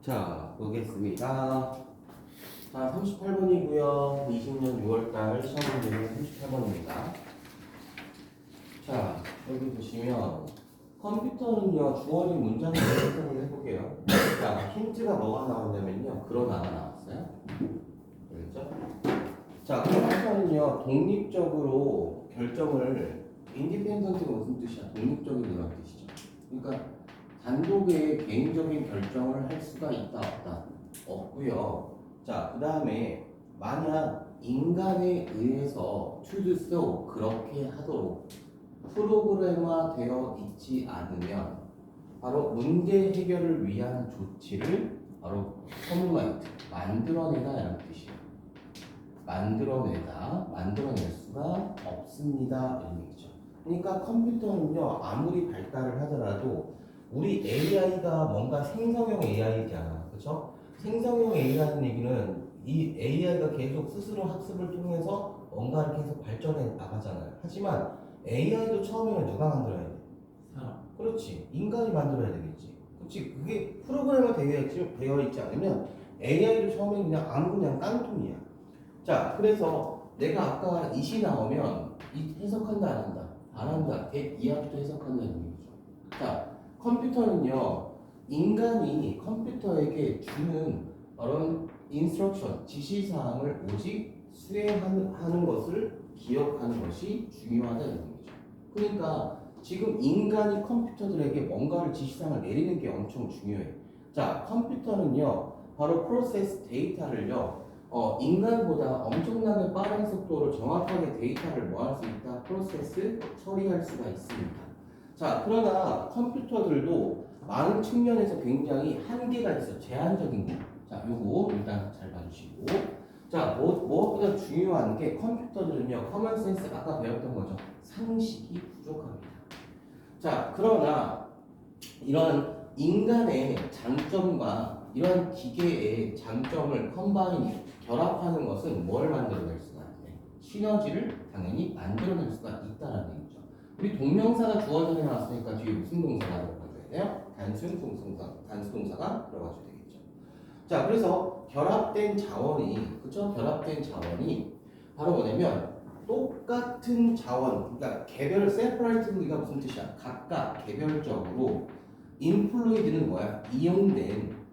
자, 보겠습니다. 자, 38번이고요. 20년 6월달 시험 문제는 38번입니다. 자, 여기 보시면 컴퓨터는요, 주어진 문장을 해석을 해볼게요. 자, 힌트가 뭐가 나왔냐면요. 그러나가 나왔어요. 그렇죠? 자, 컴퓨터는요, 독립적으로 결정을, 인디펜던트가 무슨 뜻이야? 독립적이라는 뜻이죠. 그러니까 단독의 개인적인 결정을 할 수가 있다 없다? 없고요. 자, 그 다음에 만약 인간에 의해서 to do so 그렇게 하도록 프로그램화 되어 있지 않으면 바로 문제 해결을 위한 조치를 바로 formulate 만들어내다 라는 뜻이에요. 만들어낼 수가 없습니다 이런 얘기죠. 그러니까 컴퓨터는요, 아무리 발달을 하더라도 우리 AI가 뭔가 생성형 AI잖아, 그렇죠? 생성형 AI라는 얘기는 이 AI가 계속 스스로 학습을 통해서 뭔가를 계속 발전해 나가잖아요. 하지만 AI도 처음에는 누가 만들어야 돼? 사람. 그렇지, 인간이 만들어야 되겠지. 그렇지, 그게 프로그램화 되어 있지 않으면 AI도 처음에 그냥 깡통이야. 자, 그래서 내가 아까 이시 나오면 이 해석한다 안 한다? 안 한다. 이하부터 해석한다는 얘기죠. 자, 컴퓨터는요, 인간이 컴퓨터에게 주는 그런 인스트럭션, 지시사항을 오직 수행하는 것을 기억하는 것이 중요하다는 얘기죠. 그러니까 지금 인간이 컴퓨터들에게 뭔가를 지시사항을 내리는 게 엄청 중요해요. 자, 컴퓨터는요, 바로 프로세스 데이터를요, 인간보다 엄청나게 빠른 속도로 정확하게 데이터를 뭐할 수 있다? 프로세스 처리할 수가 있습니다. 자, 그러나 컴퓨터들도 많은 측면에서 굉장히 한계가 있어. 제한적인 거. 자, 요거 일단 잘 봐주시고. 자, 무엇보다 중요한 게 컴퓨터들은요, 커먼 센스 아까 배웠던 거죠. 상식이 부족합니다. 자, 그러나 이런 인간의 장점과 이런 기계의 장점을 결합하는 것은 뭘 만들어낼 수가 있네? 시너지를 당연히 만들어낼 수가 있다는 얘기죠. 우리 동명사가 주어져 나왔으니까 뒤에 무슨 동사가 들어가줘야 돼요? 단수 동사가 들어가줘야 되겠죠. 자, 그래서 결합된 자원이, 그쵸? 결합된 자원이 바로 뭐냐면 똑같은 자원, 그러니까 개별 separate가 무슨 뜻이야? 각각 개별적으로 employed는 뭐야? 이용된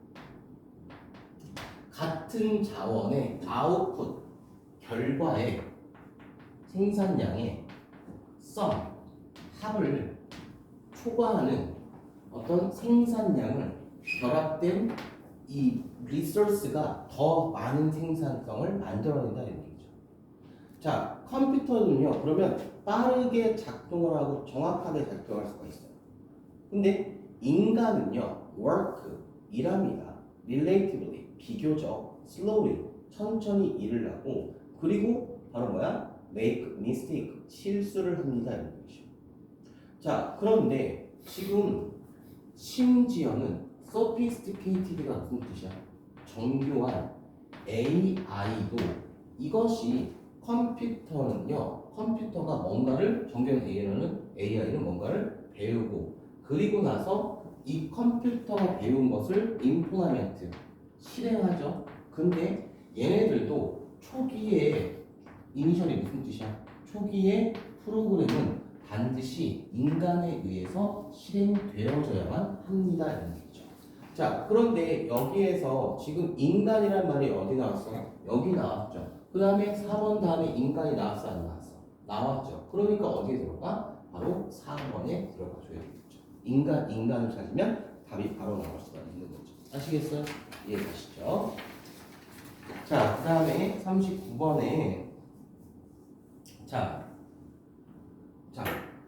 같은 자원의 아웃풋, 결과의 생산량의 sum, 합을 초과하는 어떤 생산량을 결합된 이 리소스가 더 많은 생산성을 만들어낸다는 얘기죠. 자, 컴퓨터는요, 그러면 빠르게 작동을 하고 정확하게 작동할 수가 있어요. 근데 인간은요, work, 일합니다. relatively, 비교적, slowly, 천천히 일을 하고, 그리고 바로 뭐야? make mistake, 실수를 합니다. 이런 것이죠. 자, 그런데 지금 심지어는 sophisticated가 무슨 뜻이야? 정교한 AI도 이것이 컴퓨터가 뭔가를 정교한 AI는 뭔가를 배우고 그리고 나서 이 컴퓨터가 배운 것을 implement, 실행하죠. 근데 얘네들도 초기에 이니셜이 무슨 뜻이야? 초기에 프로그램은 반드시 인간에 의해서 실행되어져야만 합니다. 이런 얘기죠. 자, 그런데 여기에서 지금 인간이란 말이 어디 나왔어? 여기 나왔죠. 그 다음에 4번 다음에 인간이 나왔어? 안 나왔어? 나왔죠. 그러니까 어디에 들어가? 바로 4번에 들어가줘야 되겠죠. 인간을 찾으면 답이 바로 나올 수가 있는 거죠. 아시겠어요? 이해가시죠? 자, 그 다음에 39번에 자,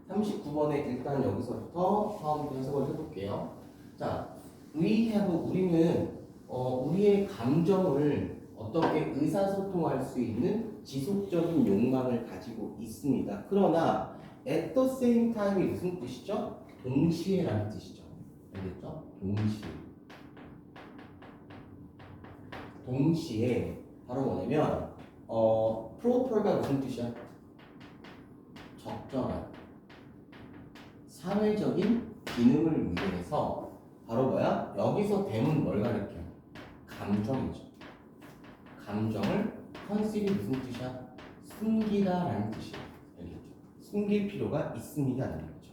39번에 일단 여기서부터 처음부터 해석을 해볼게요. 자, 우리는 우리의 감정을 어떻게 의사소통할 수 있는 지속적인 욕망을 가지고 있습니다. 그러나 at the same time이 무슨 뜻이죠? 동시에라는 뜻이죠. 알겠죠? 동시에 바로 뭐냐면 proper가 무슨 뜻이야? 적절한 사회적인 기능을 위해서 바로 뭐야? 여기서 댐은 뭘 가리켜? 감정이죠. 감정을 컨실이 무슨 뜻이야? 숨기다라는 뜻이야. 알겠죠? 숨길 필요가 있습니다라는 거죠.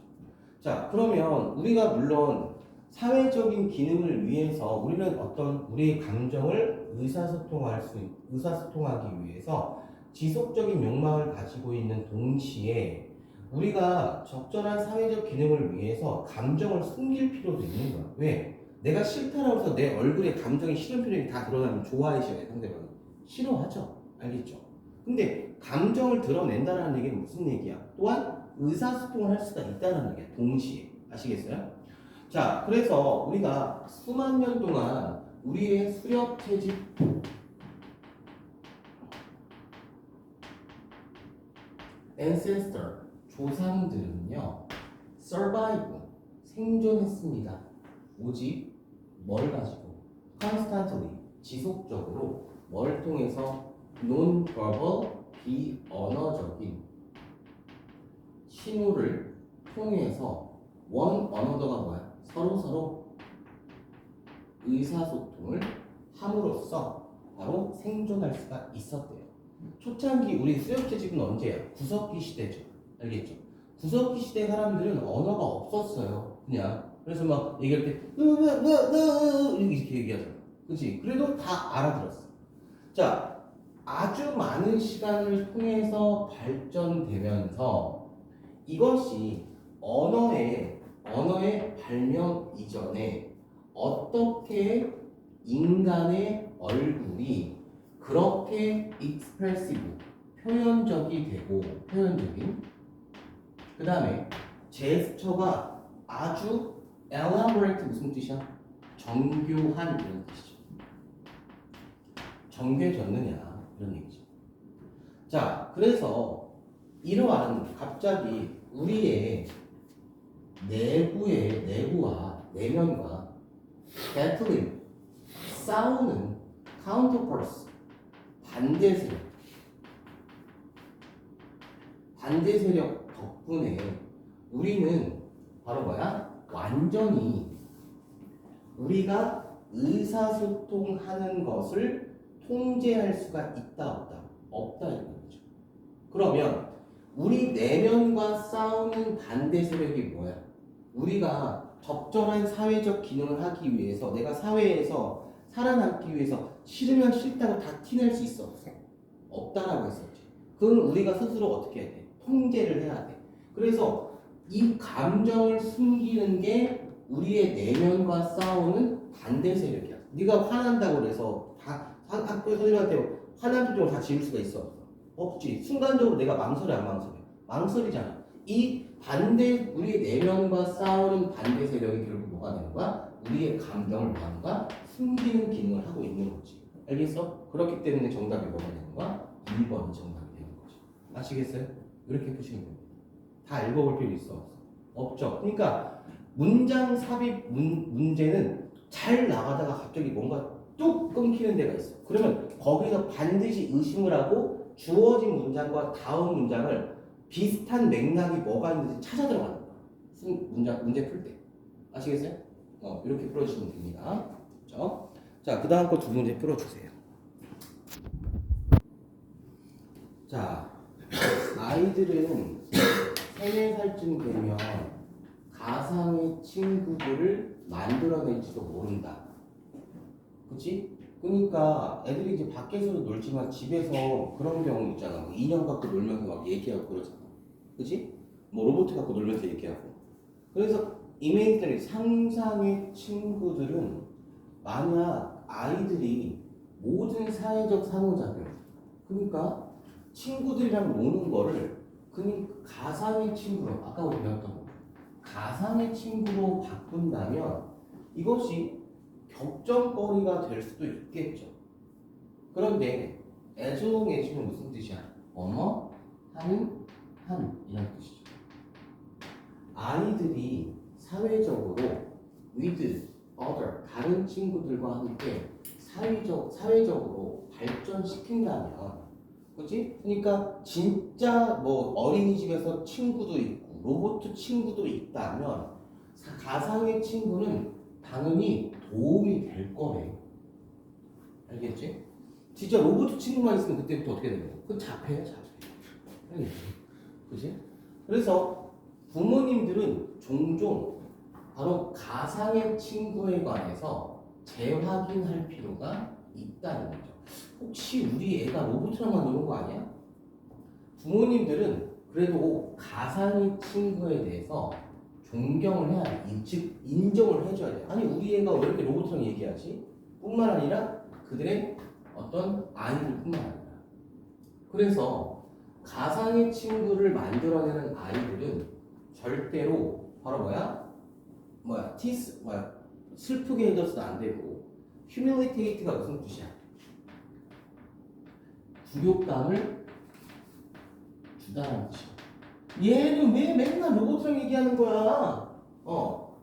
자, 그러면 우리가 물론 사회적인 기능을 위해서 우리는 어떤 우리의 감정을 의사소통하기 위해서 지속적인 욕망을 가지고 있는 동시에 우리가 적절한 사회적 기능을 위해서 감정을 숨길 필요도 있는 거야. 왜? 내가 싫다라고 해서 내 얼굴에 감정이 싫은 표정이 다 드러나면 좋아해줘야 상대방이. 싫어하죠. 알겠죠? 근데 감정을 드러낸다는 얘기는 무슨 얘기야? 또한 의사소통을 할 수가 있다는 얘기야. 동시에. 아시겠어요? 자, 그래서 우리가 수만 년 동안 우리의 수렵 채집 ancestor 조상들은요 survive 생존했습니다. 오직 뭘 가지고 constantly 지속적으로 뭘 통해서 non-verbal 비언어적인 신호를 통해서 one another가 뭐야? 서로 의사소통을 함으로써 바로 생존할 수가 있었대요. 초창기 우리 수렵채집은 언제야? 구석기 시대죠. 알겠죠? 구석기 시대 사람들은 언어가 없었어요. 그냥 그래서 막 얘기할 때 이렇게 얘기하잖아. 그치? 그래도 다 알아들었어. 자, 아주 많은 시간을 통해서 발전되면서 이것이 언어의 발명 이전에 어떻게 인간의 얼굴이 그렇게 익스프레시브 표현적인 그 다음에 제스처가 아주 elaborate 무슨 뜻이야? 정교한 이런 뜻이죠. 정교해졌느냐 이런 얘기죠. 자, 그래서 이러한 갑자기 우리의 내부와 내면과 battling 싸우는 counterforce 반대 세력 덕분에 우리는 바로 뭐야? 완전히 우리가 의사소통하는 것을 통제할 수가 있다 없다? 없다 이런 거죠. 그러면 우리 내면과 싸우는 반대 세력이 뭐야? 우리가 적절한 사회적 기능을 하기 위해서 내가 사회에서 살아남기 위해서 싫으면 싫다고 다 티낼 수 있어? 없다라고 했었지. 그건 우리가 스스로 어떻게 해야 돼? 통제를 해야 돼. 그래서 이 감정을 숨기는 게 우리의 내면과 싸우는 반대 세력이야. 네가 화난다고 그래서 다 학교 선생님한테 화난 표정을 다 지울 수가 있어? 없지. 순간적으로 내가 망설여 안 망설여? 망설이잖아. 이 반대 우리의 내면과 싸우는 반대 세력이 결국 뭐가 되는 거야? 우리의 감정을 뭐하는가? 숨기는 기능을 하고 있는 거지. 알겠어? 그렇기 때문에 정답이 뭐가 되는 거야? 1번이 정답이 되는 거지. 아시겠어요? 이렇게 보시면 됩니다. 다 읽어볼 필요 있어? 없죠. 그러니까 문장 삽입 문제는 잘 나가다가 갑자기 뭔가 뚝 끊기는 데가 있어. 그러면 거기서 반드시 의심을 하고 주어진 문장과 다음 문장을 비슷한 맥락이 뭐가 있는지 찾아 들어가는 거야. 문제 풀 때. 아시겠어요? 이렇게 풀어주시면 됩니다. 그렇죠? 자, 그 다음 거 두 문제 풀어주세요. 자, 아이들은 3, 4살쯤 되면 가상의 친구들을 만들어낼지도 모른다. 그치? 그러니까 애들이 이제 밖에서도 놀지만 집에서 그런 경우 있잖아. 뭐 인형 갖고 놀면서 막 얘기하고 그러잖아. 그치? 뭐 로봇 갖고 놀면서 얘기하고. 그래서 이메이지들이 상상의 친구들은 만약 아이들이 모든 사회적 상호작용, 그러니까 친구들이랑 노는 거를 가상의 친구로, 아까 우리 배웠던 거, 가상의 친구로 바꾼다면 이것이 격정거리가 될 수도 있겠죠. 그런데 as long as는 무슨 뜻이야? 하는 한 이런 뜻이죠. 아이들이 사회적으로 with other 다른 친구들과 함께 사회적으로 발전시킨다면, 그렇지? 그러니까 진짜 뭐 어린이집에서 친구도 있고 로봇 친구도 있다면 가상의 친구는 당연히 도움이 될 거래. 알겠지? 진짜 로봇 친구만 있으면 그때부터 어떻게 되는 거야? 그건 자폐야, 자폐. 알겠지? 그지? 그래서 부모님들은 종종 바로 가상의 친구에 관해서 재확인할 필요가 있다는 거죠. 혹시 우리 애가 로봇이랑만 노는 거 아니야? 부모님들은 그래도 가상의 친구에 대해서 존경을 해야 돼. 즉 인정을 해줘야 돼. 아니 우리 애가 왜 이렇게 로봇이랑 얘기하지? 뿐만 아니라 그들의 어떤 아이들뿐만 아니라 그래서 가상의 친구를 만들어내는 아이들은 절대로 바로 슬프게 해줘서도 안 되고 humiliate가 무슨 뜻이야? 굴욕감을 주다라는 뜻이야. 얘는 왜 맨날 로봇이랑 얘기하는 거야?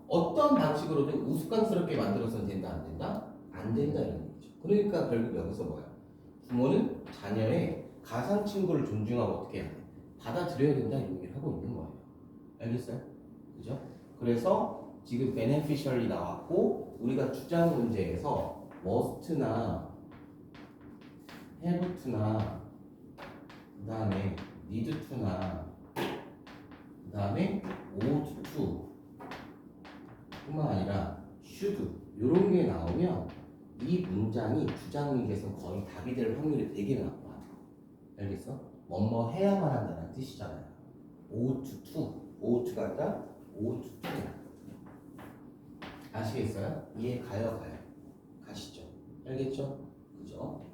어떤 방식으로든 우스꽝스럽게 만들어서는 된다 안 된다? 안 된다 이런 얘기죠. 그러니까 결국 여기서 뭐야? 부모는 자녀의 가상 친구를 존중하고 어떻게 해야 돼? 받아들여야 된다 이런 얘기를 하고 있는 거예요. 알겠어요? 그죠? 그래서 지금 beneficially 나왔고 우리가 주장 문제에서 must나 have to나 그 다음에 need to나 그 다음에 ought to 뿐만 아니라 should 이런 게 나오면 이 문장이 주장에서 거의 답이 될 확률이 되게 낮고 알겠어? 뭐뭐 해야만 한다는 뜻이잖아요. ought to ouht가 아니라 ought to야. 아시겠어요? 이해 가요? 가시죠. 알겠죠? 그죠?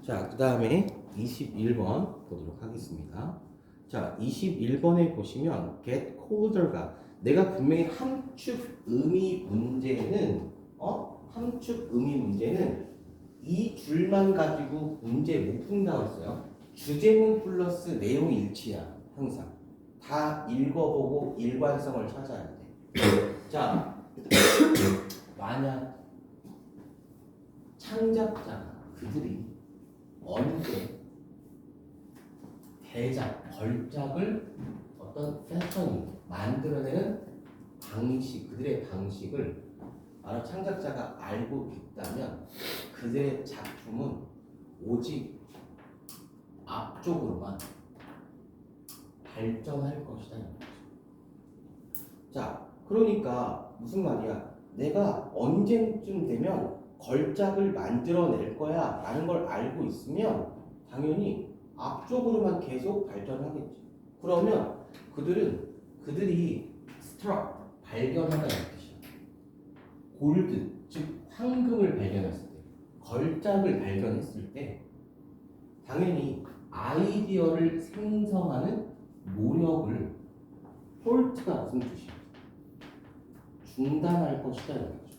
자, 그 다음에 21번 보도록 하겠습니다. 자, 21번에 보시면 get colder가 내가 분명히 함축 의미 문제는 함축 의미 문제는 이 줄만 가지고 문제 못 푼다고 했어요. 주제문 플러스 내용 일치야. 항상 다 읽어보고 일관성을 찾아야 돼. 자, 만약 창작자가 그들이 언제 대작, 걸작을 어떤 패턴이 만들어내는 방식, 그들의 방식을 바로 창작자가 알고 있다면 그들의 작품은 오직 앞쪽으로만 발전할 것이다. 자, 그러니까 무슨 말이야? 내가 언제쯤 되면 걸작을 만들어낼 거야 라는 걸 알고 있으면 당연히 앞쪽으로만 계속 발전하겠지. 그러면 그들이 struck, 발견하다는 뜻이야. 골드, 즉 황금을 발견했을 때, 걸작을 발견했을 때 당연히 아이디어를 생성하는 노력을 홀트가 무슨 뜻이야? 중단할 것이다 이런 거죠.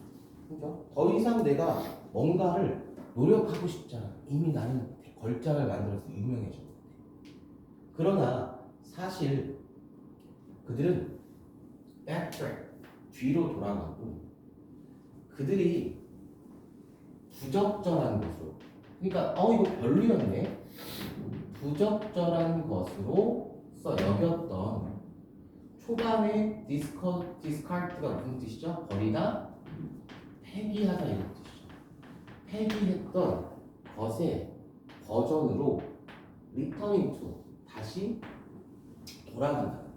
그죠? 더 이상 내가 뭔가를 노력하고 싶잖아. 이미 나는 걸작을 만들어서 유명해졌는데. 그러나 사실 그들은 backtrack, 뒤로 돌아가고 그들이 부적절한 것으로, 그러니까 이거 별로였네, 부적절한 것으로서 여겼던 초반의 discard가 무슨 뜻이죠? 버리다, 폐기하다 이런 뜻이죠. 폐기했던 것의 버전으로 returning to, 다시 돌아간다는 거야.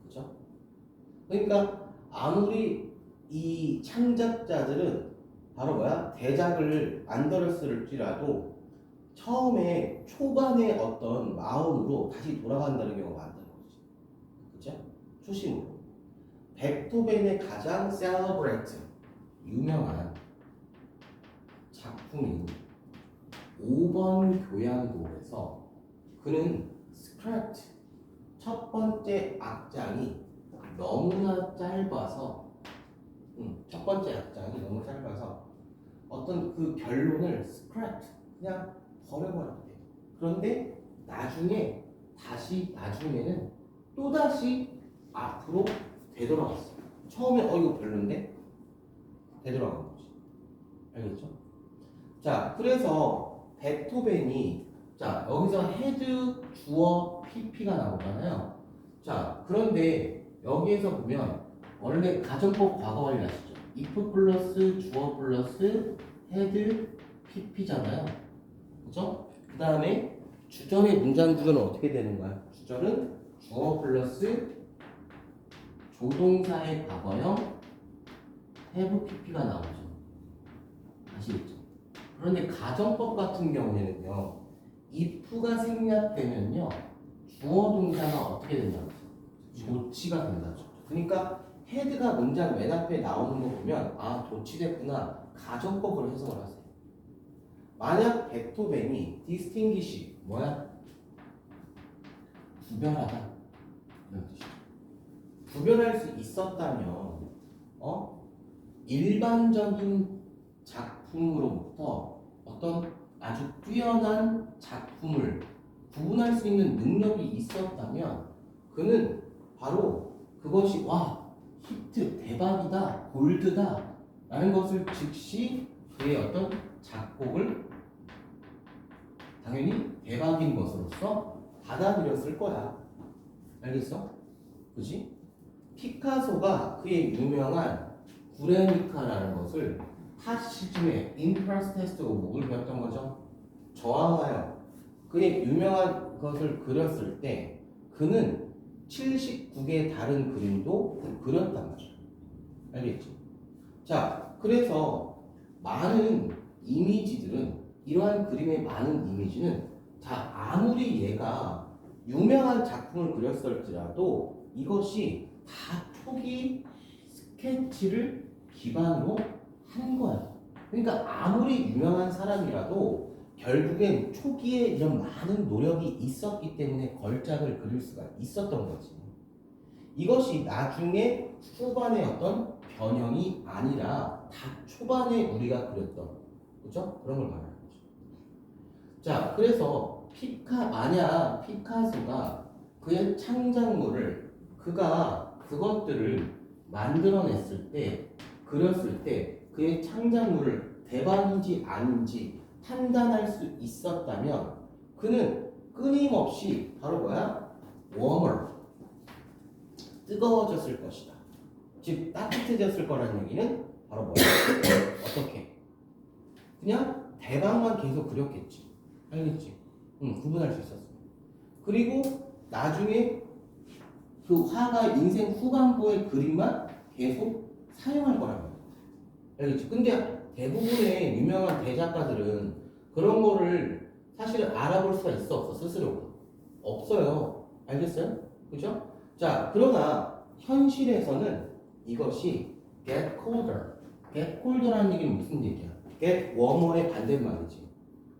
그죠? 그러니까 아무리 이 창작자들은 바로 대작을 만들었을지라도 처음에 초반의 어떤 마음으로 다시 돌아간다는 경우가 많다는 거지. 그죠? 초심으로. 베토벤의 가장 celebrate, 유명한 작품인 5번 교향곡에서 그는 스크립트, 첫 번째 악장이 너무나 짧아서 첫 번째 악장이 너무 짧아서 어떤 그 결론을 스크립트, 그냥 버려버렸대. 그런데 나중에는 또다시 앞으로 되돌아갔어. 처음에 이거 별론데 되돌아간 거지. 알겠죠? 자, 그래서 베토벤이, 자, 여기서 헤드, 주어, PP가 나오잖아요. 자, 그런데 여기에서 보면 원래 가정법 과거 완료 아시죠? if 플러스 주어 플러스 헤드 PP잖아요. 그죠? 그 다음에 주절의 문장 구조는 어떻게 되는 거야? 주절은 주어 플러스 조동사의 과거형 have PP가 나오죠. 아시겠죠? 그런데 가정법 같은 경우에는요, if가 생략되면요, 주어 동사가 어떻게 된다고? 도치가 된다죠. 그러니까 헤드가 문장 맨 앞에 나오는 거 보면 아 도치됐구나 가정법으로 해석을 하세요. 만약 베토벤이 distinguish 뭐야? 구별하다 이런 뜻이죠. 구별할 수 있었다면 일반적인 작품으로부터 어떤 아주 뛰어난 작품을 구분할 수 있는 능력이 있었다면 그는 바로 그것이 와 히트 대박이다 골드다 라는 것을 즉시 그의 어떤 작곡을 당연히 대박인 것으로서 받아들였을 거야. 알겠어? 그지? 피카소가 그의 유명한 구레니카라는 것을 파시즘의 인프라스 테스트 오브를 배웠던 거죠. 저항하여 그의 유명한 것을 그렸을 때 그는 79개의 다른 그림도 그렸단 말이야. 알겠지? 자, 그래서 많은 이미지들은 이러한 그림의 많은 이미지는 자 아무리 얘가 유명한 작품을 그렸을지라도 이것이 다 초기 스케치를 기반으로 한 거야. 그러니까 아무리 유명한 사람이라도 결국엔 초기에 이런 많은 노력이 있었기 때문에 걸작을 그릴 수가 있었던 거지. 이것이 나중에 후반의 어떤 변형이 아니라 다 초반에 우리가 그렸던, 그죠? 그런 걸 말하는 거죠. 자, 그래서 만약 피카소가 그의 창작물을 그가 그것들을 만들어냈을 때, 그렸을 때 그의 창작물을 대박인지 아닌지 판단할 수 있었다면 그는 끊임없이 바로 뭐야? warmer, 뜨거워졌을 것이다. 즉 따뜻해졌을 거라는 얘기는 바로 뭐야? 어떻게? 그냥 대박만 계속 그렸겠지. 알겠지? 구분할 수 있었어. 그리고 나중에 그 화가 인생 후반부의 그림만 계속 사용할 거란 말이야. 알겠지? 근데 대부분의 유명한 대작가들은 그런 거를 사실 알아볼 수가 있어 없어 스스로? 없어요. 알겠어요? 그죠? 자, 그러나 현실에서는 이것이 get colder. get colder라는 얘기는 무슨 얘기야? get warmer의 반대말이지.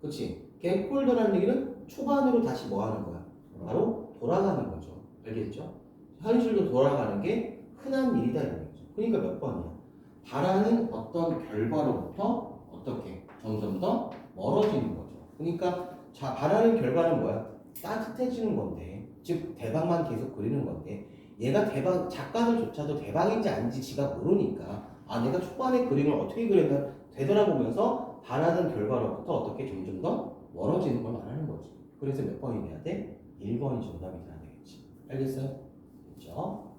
그치? get colder라는 얘기는 초반으로 다시 뭐 하는 거야? 바로 돌아가는 거죠. 알겠죠? 현실로 돌아가는 게 흔한 일이다 이런 거죠. 그러니까 몇 번이야? 바라는 어떤 결과로부터 어떻게 점점 더 멀어지는 거죠. 그러니까 자, 바라는 결과는 뭐야? 따뜻해지는 건데, 즉 대박만 계속 그리는 건데 얘가 대박 작가들조차도 대박인지 아닌지 지가 모르니까 아 내가 초반에 그림을 어떻게 그렸나 되돌아보면서 바라는 결과로부터 어떻게 점점 더 멀어지는 걸 말하는 거지. 그래서 몇 번이 돼야 돼? 1번이 정답이 돼야 되겠지. 알겠어요? 그렇죠?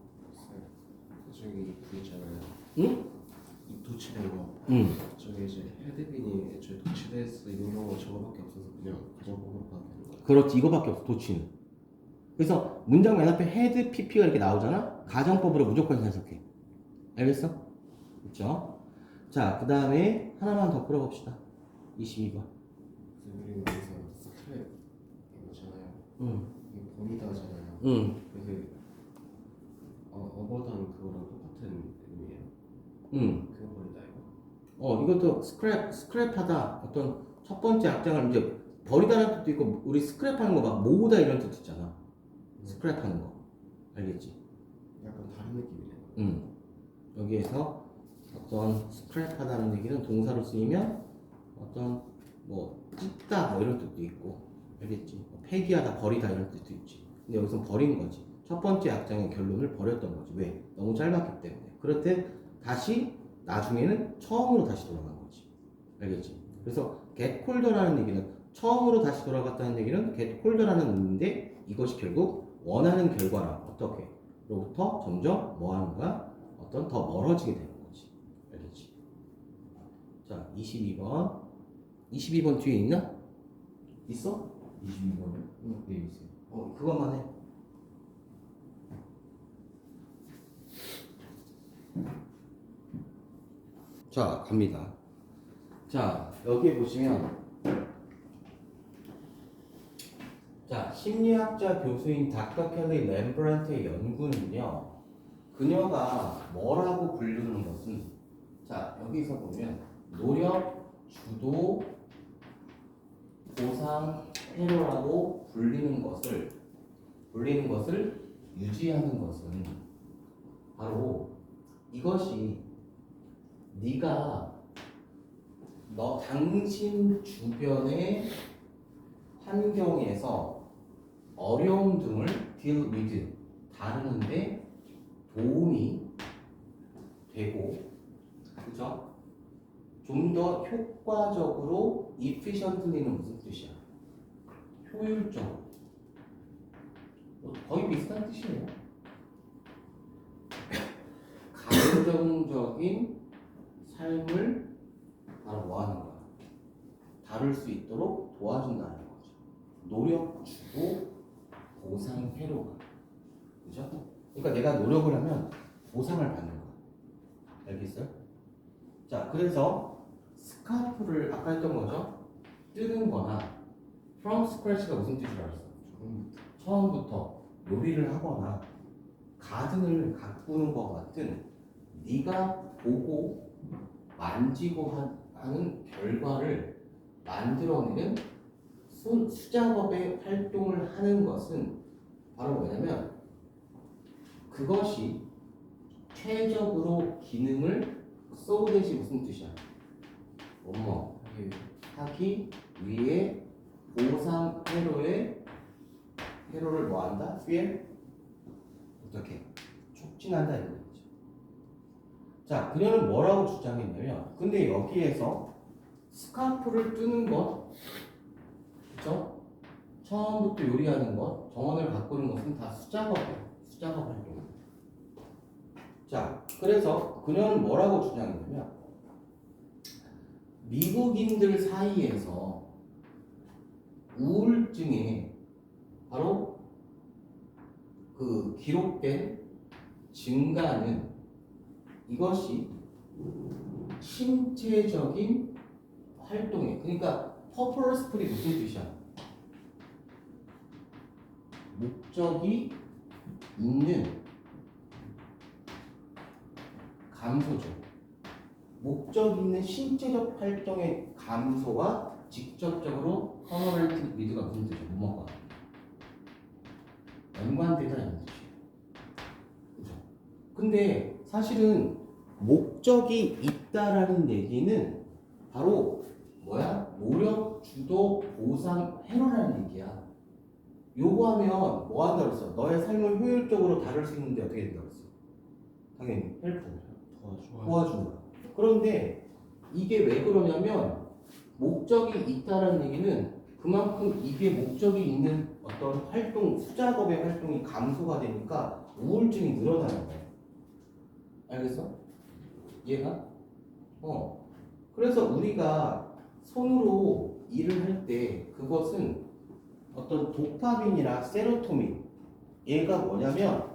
저기 그 있잖아요. 응? 이 도치된 거. 응. 저게 이제 헤드빈이 애초에 도치돼서 있는 경우가 저거밖에 없어서 그냥 가정법으로 가는 거야. 그렇지, 이거밖에 없어 도치는. 그래서 문장 맨 앞에 헤드 PP가 이렇게 나오잖아. 가정법으로 무조건 해석해. 알겠어? 그렇죠? 자, 그 다음에 하나만 더 풀어봅시다. 22번. 우리 여기서 스트랩 이거잖아요. 응. 이게 버리다잖아요. 응. 그래서 어버던 그거랑 똑같은 의미예요. 응. 그거 버리다 이거. 이것도 스크랩하다. 어떤 첫 번째 악장을 이제 버리다라는 뜻도 있고, 우리 스크랩하는 거 막 모으다 이런 뜻 있잖아. 스크랩하는 거. 알겠지? 약간 다른 느낌이네요. 응. 여기에서 어떤 스크랩하다는 얘기는 동사로 쓰이면 어떤 뭐 찢다 뭐 이런 뜻도 있고, 알겠지? 뭐 폐기하다, 버리다 이런 뜻도 있지. 근데 여기서 버린 거지. 첫 번째 악장의 결론을 버렸던 거지. 왜? 너무 짧았기 때문에. 그럴 때 다시 나중에는 처음으로 다시 돌아간 거지. 알겠지? 그래서 get colder라는 얘기는 처음으로 다시 돌아갔다는 얘기는 get colder라는 의미인데 이것이 결국 원하는 결과라. 어떻게? 로부터 점점 뭐 하는 거야? 어떤 더 멀어지게 되는 거지. 알겠지? 자, 22번. 22번 뒤에 있나? 있어? 22번은? 네, 있어요. 그것만 해. 자, 갑니다. 자, 여기 보시면 자, 심리학자 교수인 닥터 켈리 렘브란트의 연구는요, 그녀가 뭐라고 부르는 것은, 자, 여기서 보면 노력, 주도, 보상, 회로라고 불리는 것을 유지하는 것은 바로 이것이 네가 당신 주변의 환경에서 어려움 등을 deal with 다루는데 도움이 되고, 그죠? 좀 더 효과적으로 efficiently는 무슨 뜻이야? 효율적으로. 거의 비슷한 뜻이에요. 감정적인 삶을 바로 뭐 하는 거야? 다룰 수 있도록 도와준다는 거죠. 노력 주고 보상 회로가. 그죠? 그러니까 내가 노력을 하면 보상을 받는 거야. 알겠어요? 자, 그래서 스카프를 아까 했던 거죠? 뜨는 거나 from scratch가 무슨 뜻이라고 했어? 처음부터 요리를 하거나 가든을 가꾸는 것 같은 네가 보고 만지고 하는 결과를 만들어내는 수작업의 활동을 하는 것은 바로 뭐냐면 그것이 최적으로 기능을 쏘듯이 무슨 뜻이야? 하기 위해 보상 회로를 뭐한다? 수행? 어떻게? 촉진한다 이런 거죠. 자, 그녀는 뭐라고 주장했냐면, 근데 여기에서 스카프를 뜨는 것, 그쵸? 처음부터 요리하는 것, 정원을 가꾸는 것은 다 수작업이에요. 수작업 활동. 자, 그래서 그녀는 뭐라고 주장했냐면, 미국인들 사이에서 우울증에 바로 그 기록된 증가는 이것이 신체적인 활동에, 그러니까 purposefully 무슨 뜻이야? 목적이 있는 감소죠. 목적 있는 신체적 활동의 감소가 직접적으로 커머럴티 리드가 무슨 뜻이야? 뭐가 연관되다 이런 뜻이에요. 그죠? 근데 사실은 목적이 있다라는 얘기는 바로 뭐야? 노력, 주도, 보상, 회로라는 얘기야. 요거 하면 뭐 한다고 했어? 너의 삶을 효율적으로 다룰 수 있는데 어떻게 된다고 했어? 당연히 헬프, 도와준다. 그런데 이게 왜 그러냐면 목적이 있다라는 얘기는 그만큼 이게 목적이 있는 어떤 활동, 수작업의 활동이 감소가 되니까 우울증이 늘어나는 거야. 알겠어? 이해가? 그래서 우리가 손으로 일을 할 때 그것은 어떤 도파민이나 세로토닌, 얘가 뭐냐면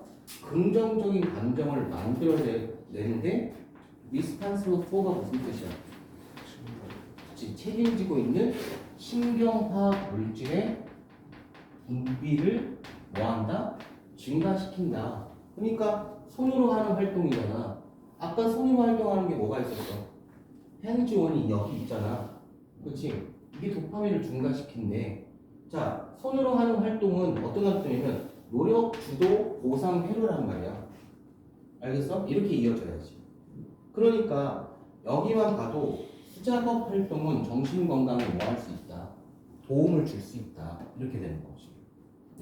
긍정적인 감정을 만들어내는데 responsible for가 무슨 뜻이야? 책임지고 있는 신경화학 물질의 분비를 뭐한다? 증가시킨다. 그러니까 손으로 하는 활동이잖아. 아까 손으로 활동하는 게 뭐가 있었어? 핸즈온이 여기 있잖아. 그렇지? 이게 도파민을 증가시킨대. 자, 손으로 하는 활동은 어떤 활동이냐면 노력, 주도, 보상, 회로란 말이야. 알겠어? 이렇게 이어져야지. 그러니까 여기만 봐도 수작업 활동은 정신 건강에 뭐 할 수 있다? 도움을 줄 수 있다. 이렇게 되는 거지.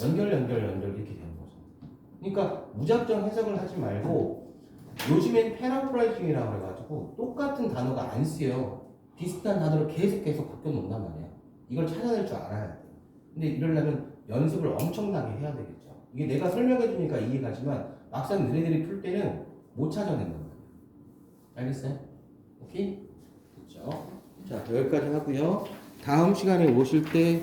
연결 이렇게 되는 거죠. 그러니까 무작정 해석을 하지 말고 요즘엔 패러프라이징이라고 해가지고 똑같은 단어가 안 쓰여. 비슷한 단어를 계속 바꿔 놓는단 말이야. 이걸 찾아낼 줄 알아야 돼. 근데 이러려면 연습을 엄청나게 해야 되겠죠. 이게 내가 설명해 주니까 이해가지만 막상 너네들이 풀 때는 못 찾아낸단 말이야. 알겠어요? 오케이? 그렇죠? 자. 자, 여기까지 하고요. 다음 시간에 오실 때